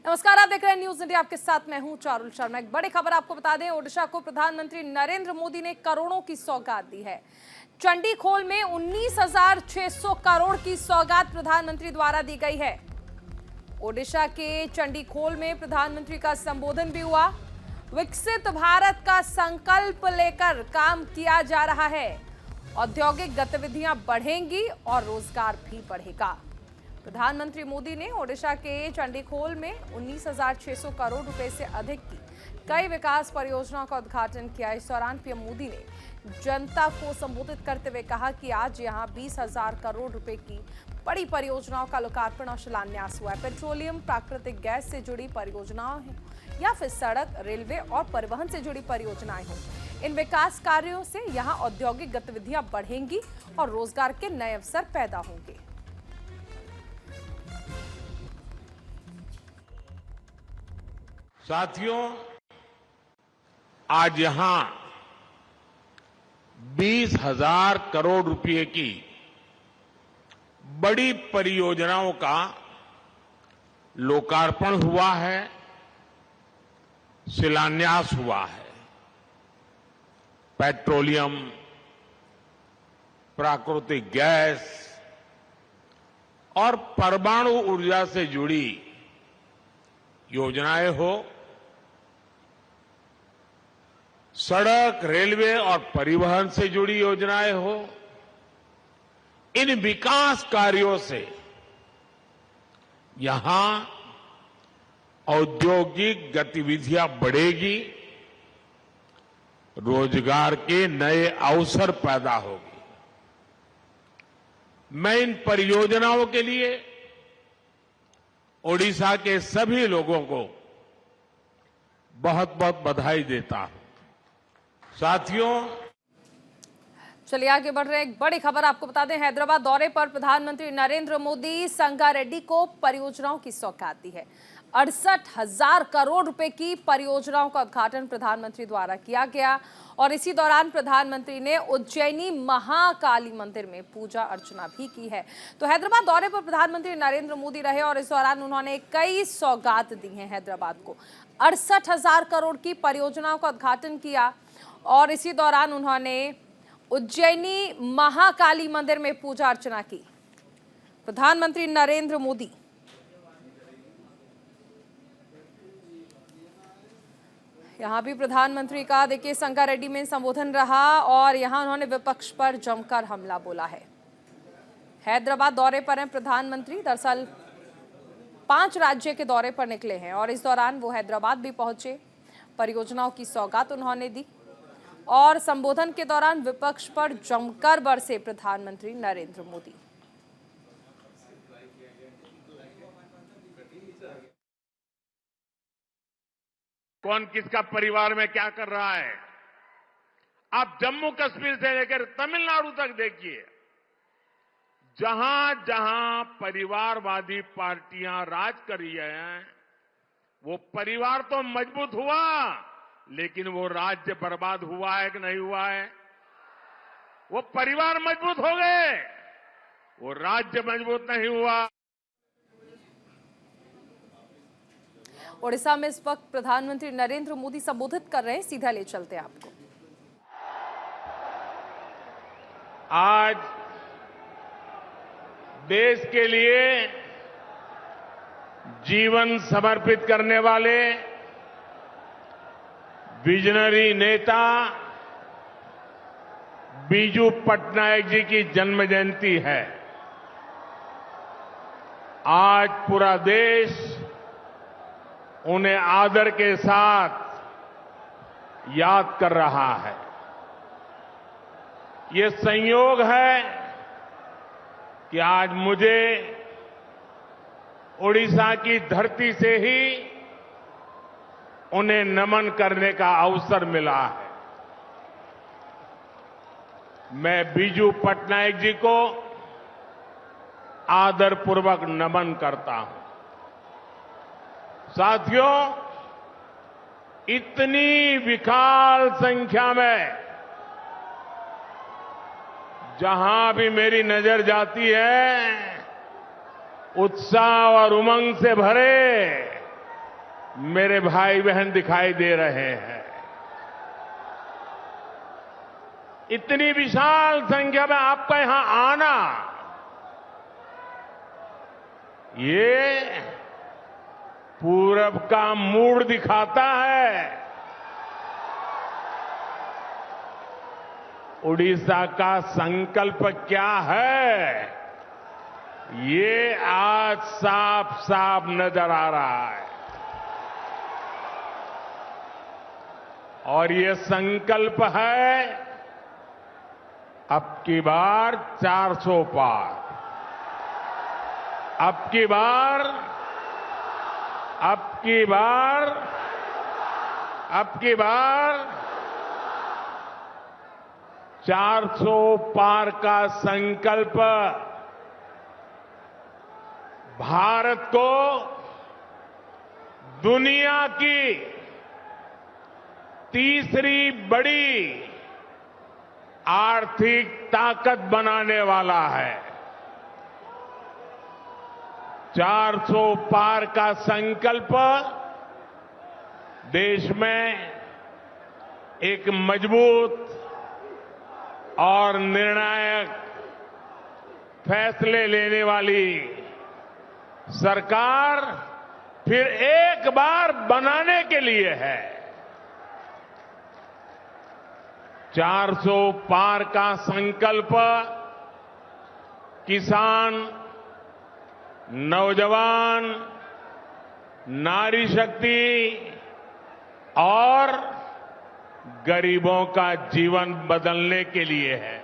नमस्कार, आप देख रहे हैं न्यूज इंडिया। आपके साथ मैं हूं चारुल शर्मा। एक बड़ी खबर आपको बता दें, ओडिशा को प्रधानमंत्री नरेंद्र मोदी ने करोड़ों की सौगात दी है। चंडीखोल में 19,600 करोड़ की सौगात प्रधानमंत्री द्वारा दी गई है। ओडिशा के चंडीखोल में प्रधानमंत्री का संबोधन भी हुआ। विकसित भारत का संकल्प लेकर काम किया जा रहा है। औद्योगिक गतिविधियां बढ़ेंगी और रोजगार भी बढ़ेगा। प्रधानमंत्री मोदी ने ओडिशा के चंडीखोल में 19,600 करोड़ रुपए से अधिक की कई विकास परियोजनाओं का उद्घाटन किया। इस दौरान पीएम मोदी ने जनता को संबोधित करते हुए कहा कि आज यहां 20,000 करोड़ रुपए की बड़ी परियोजनाओं का लोकार्पण और शिलान्यास हुआ है। पेट्रोलियम, प्राकृतिक गैस से जुड़ी परियोजनाएं हैं या फिर सड़क, रेलवे और परिवहन से जुड़ी परियोजनाएं हों, इन विकास कार्यों से यहां औद्योगिक गतिविधियां बढ़ेंगी और रोजगार के नए अवसर पैदा होंगे। साथियों, आज यहां 20,000 करोड़ रुपए की बड़ी परियोजनाओं का लोकार्पण हुआ है, शिलान्यास हुआ है। पेट्रोलियम, प्राकृतिक गैस और परमाणु ऊर्जा से जुड़ी योजनाएं हो, सड़क, रेलवे और परिवहन से जुड़ी योजनाएं हो, इन विकास कार्यों से यहां औद्योगिक गतिविधियां बढ़ेगी, रोजगार के नए अवसर पैदा होंगे। मैं इन परियोजनाओं के लिए ओडिशा के सभी लोगों को बहुत बहुत बधाई देता हूं। साथियों, चलिए आगे बढ़ रहे हैं। एक बड़ी खबर आपको बता दें, हैदराबाद दौरे पर प्रधानमंत्री नरेंद्र मोदी संगारेड्डी को परियोजनाओं की सौगात दी है। 68,000 करोड़ रुपए की परियोजनाओं का उद्घाटन प्रधानमंत्री द्वारा किया गया और इसी दौरान प्रधानमंत्री ने उज्जैनी महाकाली मंदिर में पूजा अर्चना भी की है। तो हैदराबाद दौरे पर प्रधानमंत्री नरेंद्र मोदी रहे और इस दौरान उन्होंने कई सौगात दी हैं हैदराबाद को। 68,000 करोड़ की परियोजनाओं का उद्घाटन किया और इसी दौरान उन्होंने उज्जैनी महाकाली मंदिर में पूजा अर्चना की। प्रधानमंत्री नरेंद्र मोदी यहां भी प्रधानमंत्री का देखिए संगारेड्डी में संबोधन रहा और यहां उन्होंने विपक्ष पर जमकर हमला बोला है। हैदराबाद दौरे पर हैं प्रधानमंत्री। दरअसल 5 राज्य के दौरे पर निकले हैं और इस दौरान वो हैदराबाद भी पहुंचे। परियोजनाओं की सौगात उन्होंने दी और संबोधन के दौरान विपक्ष पर जमकर बरसे प्रधानमंत्री नरेंद्र मोदी। कौन किसका परिवार में क्या कर रहा है, आप जम्मू कश्मीर से लेकर तमिलनाडु तक देखिए। जहां जहां परिवारवादी पार्टियां राज कर रही हैं, वो परिवार तो मजबूत हुआ, लेकिन वो राज्य बर्बाद हुआ है कि नहीं हुआ है? वो परिवार मजबूत हो गए, वो राज्य मजबूत नहीं हुआ। ओडिशा में इस वक्त प्रधानमंत्री नरेंद्र मोदी संबोधित कर रहे हैं, सीधा ले चलते हैं आपको। आज देश के लिए जीवन समर्पित करने वाले विजनरी नेता बीजू पटनायक जी की जन्म जयंती है। आज पूरा देश उन्हें आदर के साथ याद कर रहा है। ये संयोग है कि आज मुझे ओडिशा की धरती से ही उन्हें नमन करने का अवसर मिला है। मैं बीजू पटनायक जी को आदरपूर्वक नमन करता हूं। साथियों, इतनी विशाल संख्या में जहां भी मेरी नजर जाती है, उत्साह और उमंग से भरे मेरे भाई बहन दिखाई दे रहे हैं। इतनी विशाल संख्या में आपका यहां आना, ये पूरब का मूड दिखाता है। उड़ीसा का संकल्प क्या है, ये आज साफ साफ नजर आ रहा है। और ये संकल्प है अब की बार 400 पार, अब की बार 400 पार का संकल्प भारत को दुनिया की तीसरी बड़ी आर्थिक ताकत बनाने वाला है। 400 पार का संकल्प देश में एक मजबूत और निर्णायक फैसले लेने वाली सरकार फिर एक बार बनाने के लिए है। 400 पार का संकल्प किसान, नौजवान, नारी शक्ति और गरीबों का जीवन बदलने के लिए है।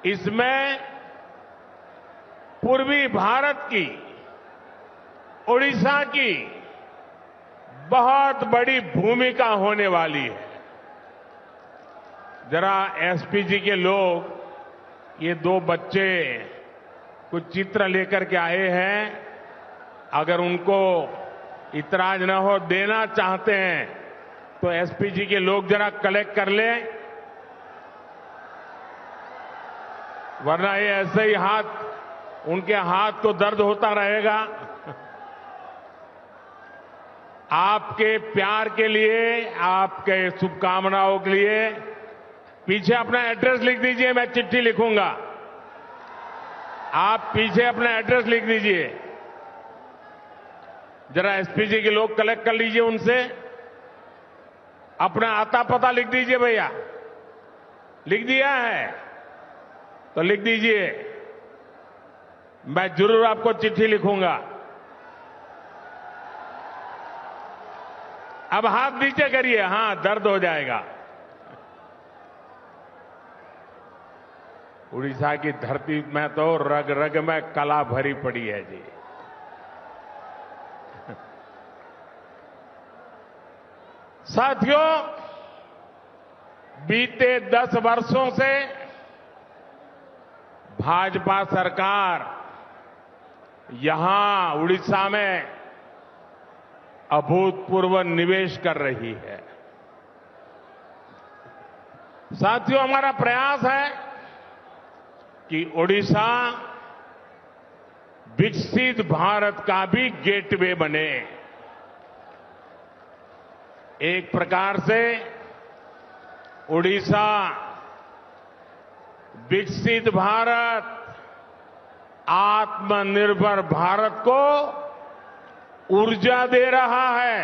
इसमें पूर्वी भारत की, उड़ीसा की बहुत बड़ी भूमिका होने वाली है। जरा एसपीजी के लोग, ये दो बच्चे कुछ चित्र लेकर के आए हैं, अगर उनको इतराज न हो, देना चाहते हैं तो एसपीजी के लोग जरा कलेक्ट कर लें, वरना ये ऐसे ही उनके हाथ को दर्द होता रहेगा। आपके प्यार के लिए, आपके शुभकामनाओं के लिए पीछे अपना एड्रेस लिख दीजिए, मैं चिट्ठी लिखूंगा। आप पीछे अपना एड्रेस लिख दीजिए। जरा एसपीजी के लोग कलेक्ट कर लीजिए, उनसे अपना आता पता लिख दीजिए। भैया लिख दिया है तो लिख दीजिए, मैं जरूर आपको चिट्ठी लिखूंगा। अब हाथ नीचे करिए, हां दर्द हो जाएगा। उड़ीसा की धरती में तो रग रग में कला भरी पड़ी है जी। साथियों, बीते 10 वर्षों से भाजपा सरकार यहां उड़ीसा में अभूतपूर्व निवेश कर रही है। साथियों, हमारा प्रयास है कि उड़ीसा विकसित भारत का भी गेटवे बने। एक प्रकार से उड़ीसा विकसित भारत, आत्मनिर्भर भारत को ऊर्जा दे रहा है।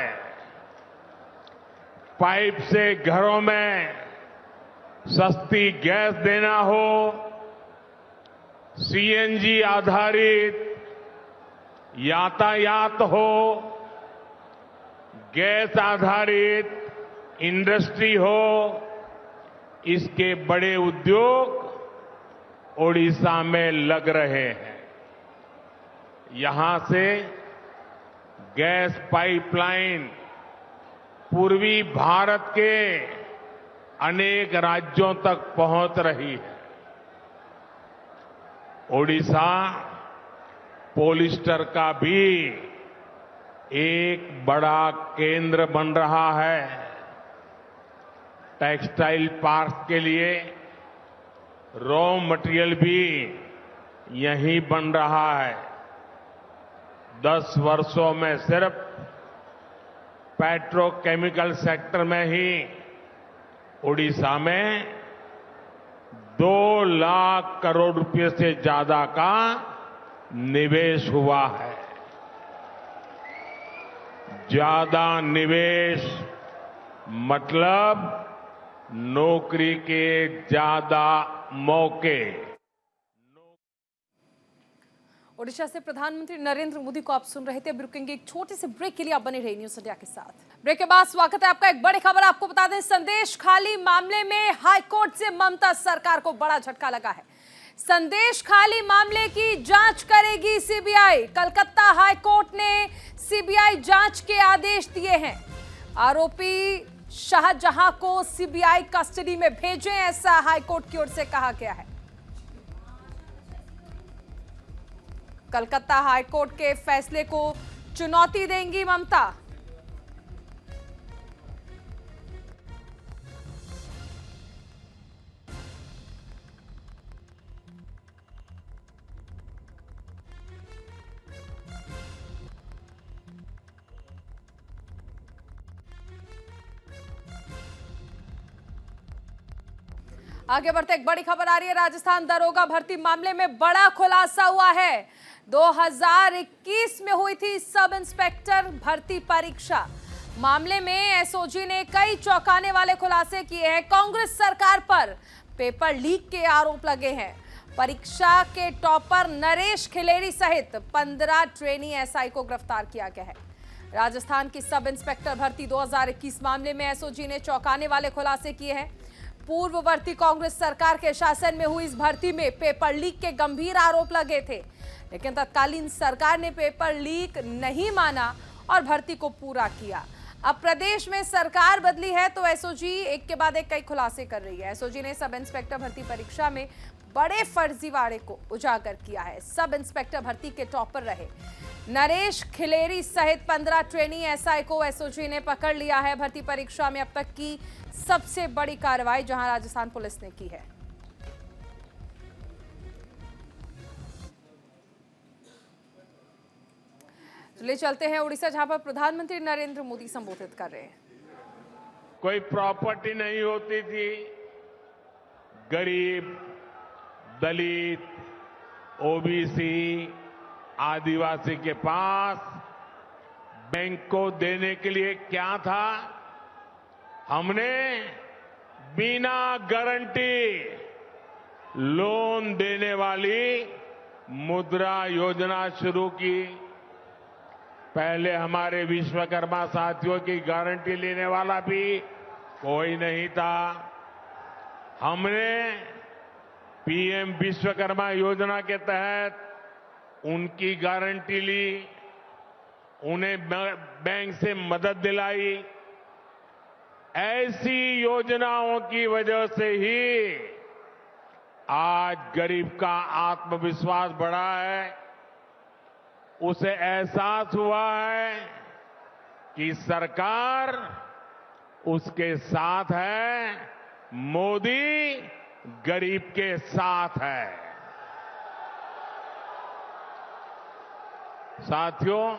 पाइप से घरों में सस्ती गैस देना हो, सीएनजी आधारित यातायात हो, गैस आधारित इंडस्ट्री हो, इसके बड़े उद्योग ओडिशा में लग रहे हैं। यहां से गैस पाइपलाइन पूर्वी भारत के अनेक राज्यों तक पहुंच रही है। ओडिशा पॉलिस्टर का भी एक बड़ा केंद्र बन रहा है। टेक्सटाइल पार्क के लिए रॉ मटेरियल भी यहीं बन रहा है। 10 वर्षों में सिर्फ पेट्रोकेमिकल सेक्टर में ही उड़ीसा में 2 लाख करोड़ रुपए से ज्यादा का निवेश हुआ है। ज्यादा निवेश मतलब नौकरी के ज्यादा मौके। ओडिशा से प्रधानमंत्री नरेंद्र मोदी को आप सुन रहे थे। रुकेंगे एक छोटे से ब्रेक के लिए। आप बने रहिए न्यूज़ इंडिया के साथ। ब्रेक के बाद स्वागत है आपका। एक बड़ी खबर आपको बता दें, संदेश खाली मामले में हाईकोर्ट से ममता सरकार को बड़ा झटका लगा है। संदेश खाली मामले की जांच करेगी सीबीआई। कलकत्ता हाईकोर्ट ने सीबीआई जांच के आदेश दिए हैं। आरोपी शाहजहां को सीबीआई कस्टडी में भेजें, ऐसा हाईकोर्ट की ओर से कहा गया है। कलकत्ता हाईकोर्ट के फैसले को चुनौती देंगी ममता। आगे बढ़ते एक बड़ी खबर आ रही है। राजस्थान दरोगा भर्ती मामले में बड़ा खुलासा हुआ है। 2021 में हुई थी सब इंस्पेक्टर भर्ती परीक्षा। मामले में एसओजी ने कई चौंकाने वाले खुलासे किए हैं। कांग्रेस सरकार पर पेपर लीक के आरोप लगे हैं। परीक्षा के टॉपर नरेश खिलेरी सहित 15 ट्रेनी एसआई को गिरफ्तार किया गया है। राजस्थान की सब इंस्पेक्टर भर्ती 2021 मामले में एसओजी ने चौंकाने वाले खुलासे किए हैं। पूर्ववर्ती कांग्रेस सरकार के शासन में हुई इस भर्ती में पेपर लीक के गंभीर आरोप लगे थे, लेकिन तत्कालीन सरकार ने पेपर लीक नहीं माना और भर्ती को पूरा किया। अब प्रदेश में सरकार बदली है तो एसओजी एक के बाद एक कई खुलासे कर रही है। एसओजी ने सब इंस्पेक्टर भर्ती परीक्षा में बड़े फर्जीवाड़े को उजागर किया है। सब इंस्पेक्टर भर्ती के टॉपर रहे नरेश खिलेरी सहित 15 ट्रेनी एसआई को एसओजी ने पकड़ लिया है। भर्ती परीक्षा में अब तक की सबसे बड़ी कार्रवाई जहां राजस्थान पुलिस ने की है। ले चलते हैं उड़ीसा, जहां पर प्रधानमंत्री नरेंद्र मोदी संबोधित कर रहे हैं। कोई प्रॉपर्टी नहीं होती थी। गरीब, दलित, ओबीसी, आदिवासी के पास बैंक को देने के लिए क्या था? हमने बिना गारंटी लोन देने वाली मुद्रा योजना शुरू की। पहले हमारे विश्वकर्मा साथियों की गारंटी लेने वाला भी कोई नहीं था। हमने पीएम विश्वकर्मा योजना के तहत उनकी गारंटी ली, उन्हें बैंक से मदद दिलाई। ऐसी योजनाओं की वजह से ही आज गरीब का आत्मविश्वास बढ़ा है। उसे एहसास हुआ है कि सरकार उसके साथ है, मोदी गरीब के साथ है। साथियों,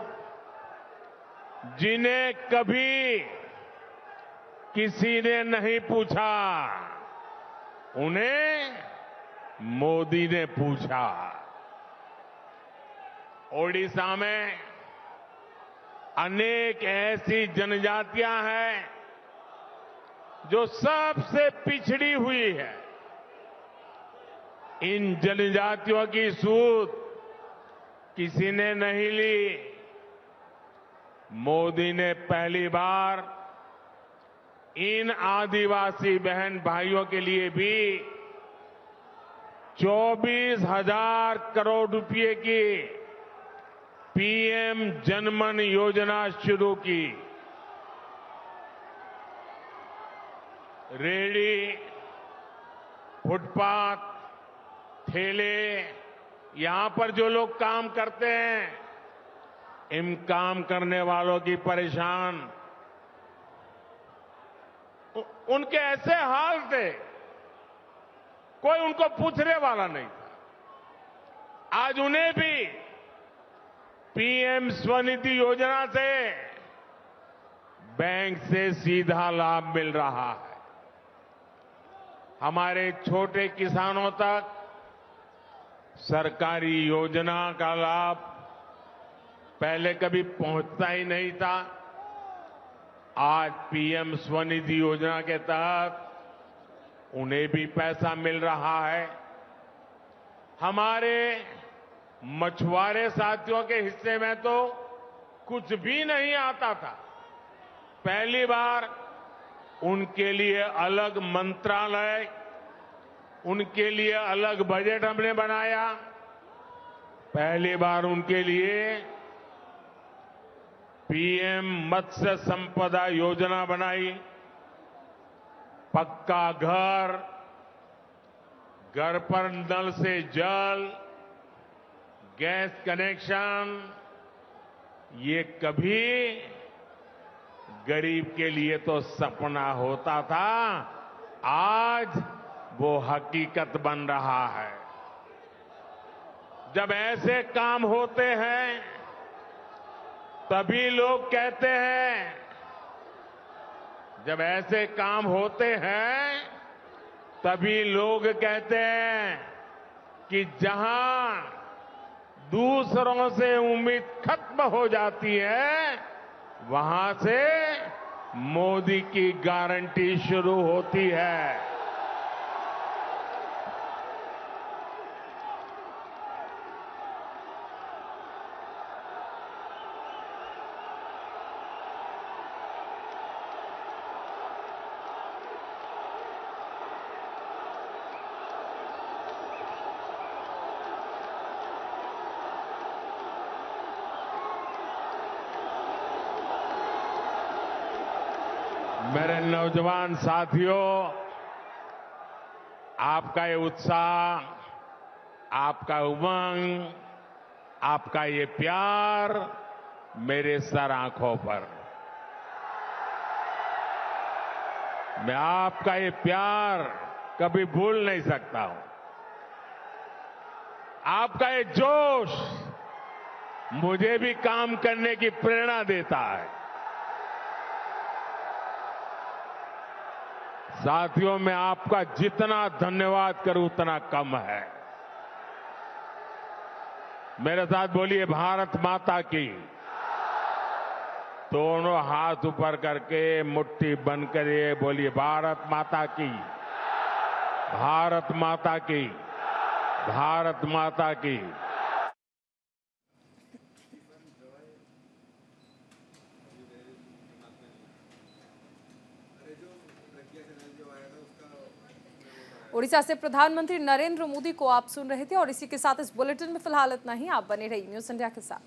जिन्हें कभी किसी ने नहीं पूछा, उन्हें मोदी ने पूछा। ओडिशा में अनेक ऐसी जनजातियां हैं जो सबसे पिछड़ी हुई है। इन जनजातियों की सूध किसी ने नहीं ली। मोदी ने पहली बार इन आदिवासी बहन भाइयों के लिए भी 24,000 करोड़ रुपए की पीएम जनमन योजना शुरू की। रेहड़ी, फुटपाथ, ठेले, यहां पर जो लोग काम करते हैं, इन काम करने वालों की परेशान उनके ऐसे हाल थे, कोई उनको पूछने वाला नहीं था। आज उन्हें भी पीएम स्वनिधि योजना से बैंक से सीधा लाभ मिल रहा है। हमारे छोटे किसानों तक सरकारी योजना का लाभ पहले कभी पहुंचता ही नहीं था। आज पीएम स्वनिधि योजना के तहत उन्हें भी पैसा मिल रहा है। हमारे मछुआरे साथियों के हिस्से में तो कुछ भी नहीं आता था। पहली बार उनके लिए अलग मंत्रालय, उनके लिए अलग बजट हमने बनाया। पहली बार उनके लिए पीएम मत्स्य संपदा योजना बनाई। पक्का घर, घर पर नल से जल, गैस कनेक्शन, ये कभी गरीब के लिए तो सपना होता था, आज वो हकीकत बन रहा है। जब ऐसे काम होते हैं तभी लोग कहते हैं, जब ऐसे काम होते हैं तभी लोग कहते हैं कि जहां दूसरों से उम्मीद खत्म हो जाती है, वहां से मोदी की गारंटी शुरू होती है। मेरे नौजवान साथियों, आपका ये उत्साह, आपका उमंग, आपका ये प्यार मेरे सर आंखों पर। मैं आपका ये प्यार कभी भूल नहीं सकता हूं। आपका ये जोश मुझे भी काम करने की प्रेरणा देता है। साथियों, मैं आपका जितना धन्यवाद करूं उतना कम है। मेरे साथ बोलिए भारत माता की। दोनों हाथ ऊपर करके मुट्ठी बंद करिए, बोलिए भारत माता की, भारत माता की, भारत माता की। उड़ीसा से प्रधानमंत्री नरेंद्र मोदी को आप सुन रहे थे और इसी के साथ इस बुलेटिन में फिलहाल इतना ही। आप बने रहिए न्यूज़ इंडिया के साथ।